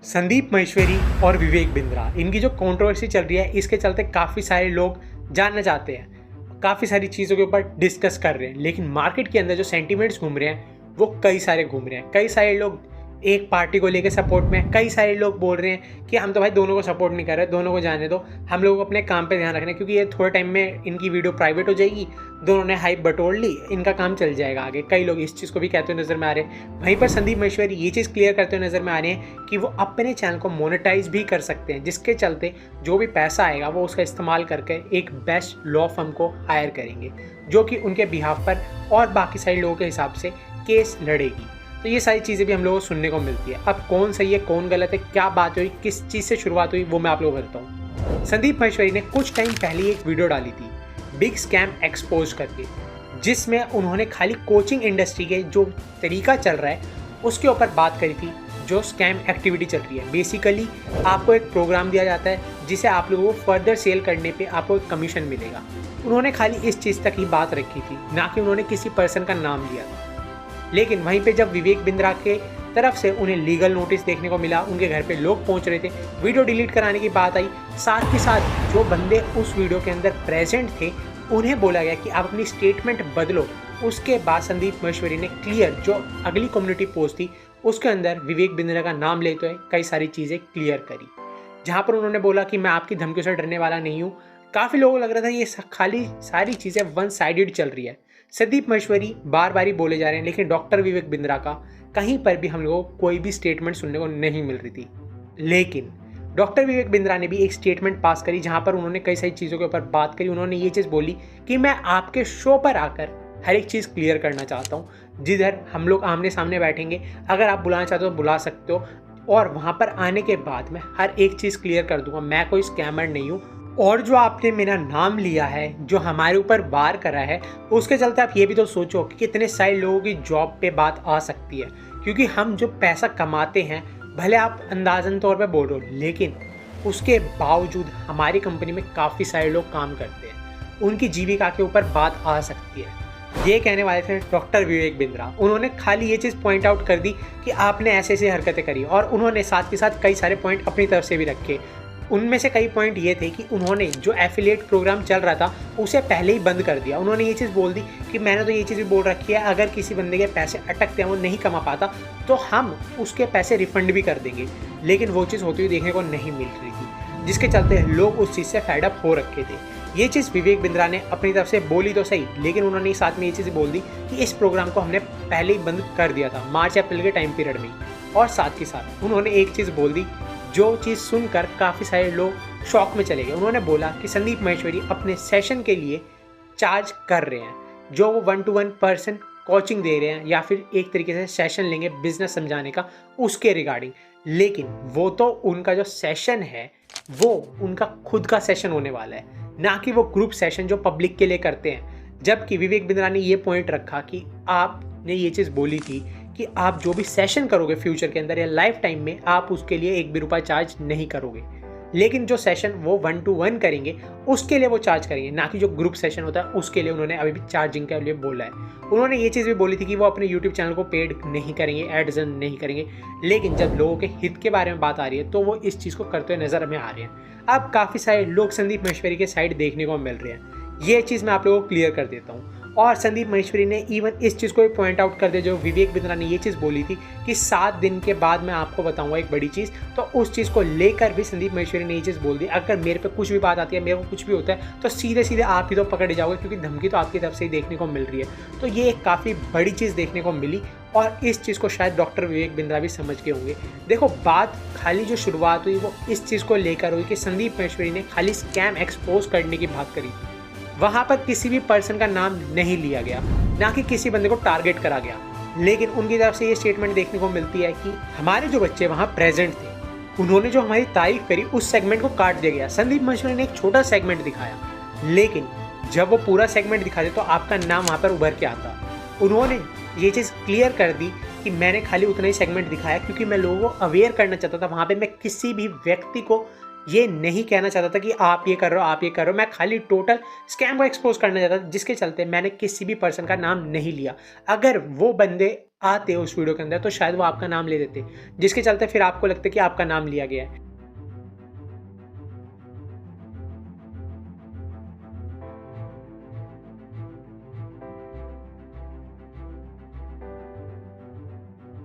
संदीप माहेश्वरी और विवेक बिंद्रा इनकी जो कंट्रोवर्सी चल रही है, इसके चलते काफ़ी सारे लोग जानना चाहते हैं, काफ़ी सारी चीज़ों के ऊपर डिस्कस कर रहे हैं। लेकिन मार्केट के अंदर जो सेंटीमेंट्स घूम रहे हैं वो कई सारे घूम रहे हैं। कई सारे लोग एक पार्टी को लेकर सपोर्ट में, कई सारे लोग बोल रहे हैं कि हम तो भाई दोनों को सपोर्ट नहीं कर रहे, दोनों को जाने दो, हम लोग अपने काम पे ध्यान रखना, क्योंकि ये थोड़े टाइम में इनकी वीडियो प्राइवेट हो जाएगी, दोनों ने हाइप बटोर ली, इनका काम चल जाएगा आगे। कई लोग इस चीज़ को भी कहते हुए नज़र में आ रहे हैं। वहीं पर संदीप माहेश्वरी ये चीज़ क्लियर करते हुए नज़र में आ रहे हैं कि वो अपने चैनल को मोनेटाइज भी कर सकते हैं, जिसके चलते जो भी पैसा आएगा वो उसका इस्तेमाल करके एक बेस्ट लॉ फर्म को हायर करेंगे, जो कि उनके बिहाफ पर और बाकी सारे लोगों के हिसाब से केस लड़ेगी। तो ये सारी चीज़ें भी हम लोगों को सुनने को मिलती है। अब कौन सही है कौन गलत है, क्या बात हुई, किस चीज़ से शुरुआत हुई, वो मैं आप लोगों को बताता हूँ। संदीप माहेश्वरी ने कुछ टाइम पहले एक वीडियो डाली थी बिग स्कैम एक्सपोज करके, जिसमें उन्होंने खाली कोचिंग इंडस्ट्री के जो तरीका चल रहा है उसके ऊपर बात करी थी। जो स्कैम एक्टिविटी चल रही है, बेसिकली आपको एक प्रोग्राम दिया जाता है जिसे आप लोगों को फर्दर सेल करने पे आपको एक कमीशन मिलेगा। उन्होंने खाली इस चीज़ तक ही बात रखी थी, ना कि उन्होंने किसी पर्सन का नाम लिया था। लेकिन वहीं पे जब विवेक बिंद्रा के तरफ से उन्हें लीगल नोटिस देखने को मिला, उनके घर पे लोग पहुंच रहे थे, वीडियो डिलीट कराने की बात आई, साथ ही साथ जो बंदे उस वीडियो के अंदर प्रेजेंट थे उन्हें बोला गया कि आप अपनी स्टेटमेंट बदलो। उसके बाद संदीप माहेश्वरी ने क्लियर जो अगली कम्युनिटी पोस्ट थी उसके अंदर विवेक बिंद्रा का नाम लेते हुए कई सारी चीज़ें क्लियर करी, जहाँ पर उन्होंने बोला कि मैं आपकी धमकियों से डरने वाला नहीं हूँ। काफ़ी लोगों को लग रहा था ये खाली सारी चीज़ें वन साइडेड चल रही है। संदीप माहेश्वरी बार बार ही बोले जा रहे हैं, लेकिन डॉक्टर विवेक बिंद्रा का कहीं पर भी हम लोगों को कोई भी स्टेटमेंट सुनने को नहीं मिल रही थी। लेकिन डॉक्टर विवेक बिंद्रा ने भी एक स्टेटमेंट पास करी, जहां पर उन्होंने कई सारी चीज़ों के ऊपर बात करी। उन्होंने ये चीज़ बोली कि मैं आपके शो पर आकर हर एक चीज़ क्लियर करना चाहता हूँ, जिधर हम लोग आमने सामने बैठेंगे, अगर आप बुलाना चाहते हो बुला सकते हो, और वहाँ पर आने के बाद मैं हर एक चीज़ क्लियर कर दूंगा, मैं कोई स्कैमर नहीं हूँ। और जो आपने मेरा नाम लिया है, जो हमारे ऊपर वार करा है, उसके चलते आप ये भी तो सोचो कि कितने सारे लोगों की जॉब पे बात आ सकती है। क्योंकि हम जो पैसा कमाते हैं, भले आप अंदाजन तौर पे बोल रहे हो, लेकिन उसके बावजूद हमारी कंपनी में काफ़ी सारे लोग काम करते हैं, उनकी जीविका के ऊपर बात आ सकती है। ये कहने वाले थे डॉक्टर विवेक बिंद्रा। उन्होंने खाली ये चीज़ पॉइंट आउट कर दी कि आपने ऐसे ऐसे हरकतें करी, और उन्होंने साथ के साथ कई सारे पॉइंट अपनी तरफ से भी रखे। उनमें से कई पॉइंट ये थे कि उन्होंने जो एफिलिएट प्रोग्राम चल रहा था उसे पहले ही बंद कर दिया। उन्होंने ये चीज़ बोल दी कि मैंने तो ये चीज़ भी बोल रखी है, अगर किसी बंदे के पैसे अटकते हैं, वो नहीं कमा पाता, तो हम उसके पैसे रिफंड भी कर देंगे। लेकिन वो चीज़ होती हुई देखने को नहीं मिल रही थी, जिसके चलते लोग उस चीज़ से फेड अप हो रखे थे। ये चीज़ विवेक बिंद्रा ने अपनी तरफ से बोली तो सही, लेकिन उन्होंने साथ में ये चीज़ बोल दी कि इस प्रोग्राम को हमने पहले ही बंद कर दिया था, मार्च अप्रैल के टाइम पीरियड में। और साथ ही साथ उन्होंने एक चीज़ बोल दी जो चीज़ सुनकर काफ़ी सारे लोग शॉक में चले गए। उन्होंने बोला कि संदीप माहेश्वरी अपने सेशन के लिए चार्ज कर रहे हैं, जो वो 1-to-1 पर्सन कोचिंग दे रहे हैं, या फिर एक तरीके से सेशन लेंगे बिजनेस समझाने का उसके रिगार्डिंग। लेकिन वो तो उनका जो सेशन है वो उनका खुद का सेशन होने वाला है, ना कि वो ग्रुप सेशन जो पब्लिक के लिए करते हैं। जबकि विवेक बिंद्रा ने ये पॉइंट रखा कि आपने ये चीज़ बोली थी कि आप जो भी सेशन करोगे फ्यूचर के अंदर या लाइफ टाइम में, आप उसके लिए 1 भी रुपया चार्ज नहीं करोगे, लेकिन जो सेशन वो 1-to-1 करेंगे उसके लिए वो चार्ज करेंगे, ना कि जो ग्रुप सेशन होता है उसके लिए उन्होंने अभी भी चार्जिंग के लिए बोला है। उन्होंने ये चीज़ भी बोली थी कि वो अपने यूट्यूब चैनल को पेड नहीं करेंगे, एड्स नहीं करेंगे। लेकिन जब लोगों के हित के बारे में बात आ रही है तो वो इस चीज़ को करते हुए नज़र में आ रहे हैं। अब काफ़ी सारे लोग संदीप माहेश्वरी के साइड देखने को मिल रहे हैं। ये चीज़ मैं आप लोगों को क्लियर कर देता हूँ। और संदीप माहेश्वरी ने इवन इस चीज़ को भी पॉइंट आउट कर दिया, जो विवेक बिंद्रा ने ये चीज़ बोली थी कि 7 दिन के बाद मैं आपको बताऊंगा एक बड़ी चीज़, तो उस चीज़ को लेकर भी संदीप माहेश्वरी ने ये चीज़ बोल दी, अगर मेरे पे कुछ भी बात आती है, मेरे को कुछ भी होता है, तो सीधे सीधे आप ही तो पकड़े जाओगे, क्योंकि धमकी तो आपकी तरफ से ही देखने को मिल रही है। तो ये एक काफ़ी बड़ी चीज़ देखने को मिली, और इस चीज़ को शायद डॉक्टर विवेक बिंद्रा भी समझ के होंगे। देखो, बात खाली जो शुरुआत हुई वो इस चीज़ को लेकर हुई कि संदीप माहेश्वरी ने खाली स्कैम एक्सपोज करने की बात करी। वहाँ पर किसी भी पर्सन का नाम नहीं लिया गया, ना कि किसी बंदे को टारगेट करा गया। लेकिन उनकी तरफ से ये स्टेटमेंट देखने को मिलती है कि हमारे जो बच्चे वहाँ प्रेजेंट थे, उन्होंने जो हमारी तारीफ करी उस सेगमेंट को काट दिया गया। संदीप माहेश्वरी ने एक छोटा सेगमेंट दिखाया, लेकिन जब वो पूरा सेगमेंट दिखाते तो आपका नाम वहाँ पर उभर के आता। उन्होंने ये चीज़ क्लियर कर दी कि मैंने खाली उतना ही सेगमेंट दिखाया क्योंकि मैं लोगों को अवेयर करना चाहता था। वहाँ पर मैं किसी भी व्यक्ति को ये नहीं कहना चाहता था कि आप ये कर रहे हो, आप ये कर रहे हो। मैं खाली टोटल स्कैम को एक्सपोज करना चाहता था, जिसके चलते मैंने किसी भी पर्सन का नाम नहीं लिया। अगर वो बंदे आते उस वीडियो के अंदर तो शायद वो आपका नाम ले देते, जिसके चलते फिर आपको लगता है कि आपका नाम लिया गया है।